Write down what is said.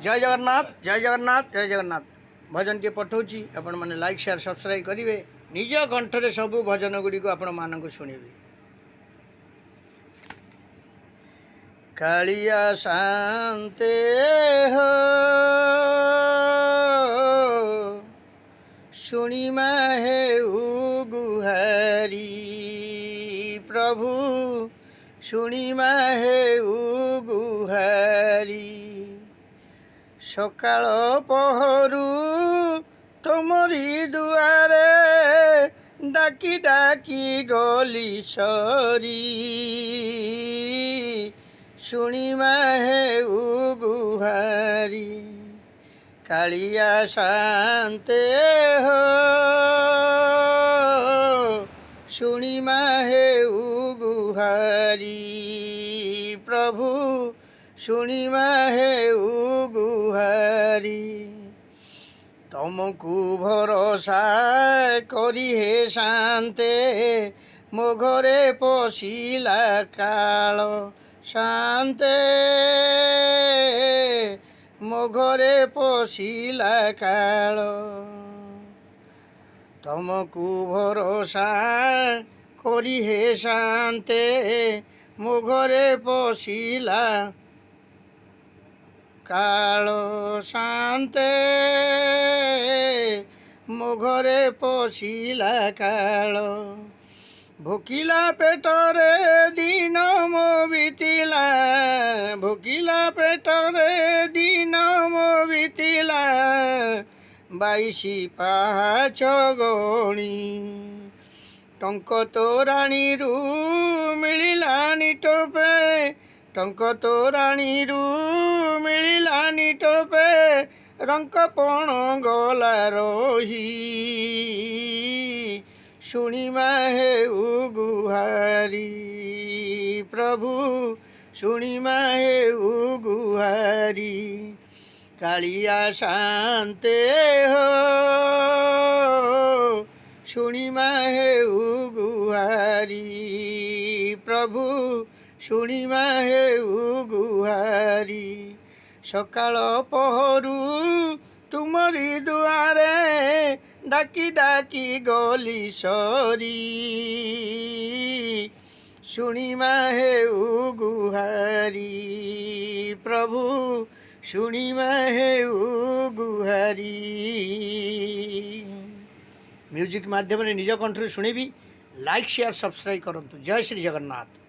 जय जगन्नाथ जय जगन्नाथ जय जगन्नाथ भजन टी पठाऊँगी आपण मैंने लाइक शेयर सब्सक्राइब करेंगे निज कंठरे सबू भजन गुड़िक आपण मानक शुणिबे। कालिया शांते हो शुणिमा हे गुहारी प्रभु शुणिमा हे गुहारी सकाळ पहरु तमरी दुआरे डाकी डाकी गली सरी शुणिमा हे गुहारी कालिया शांते हो शुणिमा हे गुहारी प्रभु शुणिमा हे गुहारी तुमको भरोसा करी हे शांते मो घरे पशिला काल शांते मो घरे पशिला काल तुमको भरोसा करी हे शांते मो घरे पशिला काल शांते मो घरे पशिला काल भोकिला पेटरे दिन मो बीतिला भोकिला पेटरे दिन मो बीतिला 22 पाहाच गणी टंक तोराणीरू मिलिलानी टोपे टंक तोराणीरू मिलिलानी टोपे रंकपण गला रही शुणिमा हे गुहारी प्रभु शुणिमा हे गुहारी कालिया शांते हो शुणिमा हे गुहारी प्रभु शुणिमा हे गुहारी सकाळ पहरु तुमरी दुआरे डाकी डाकी गली सरी शुणिमा हे गुहारी प्रभु शुणिमा हे गुहारी। म्यूजिक माध्यम निज कंठ शुणिबी लाइक शेयर सब्सक्राइब करंतु। जय श्री जगन्नाथ।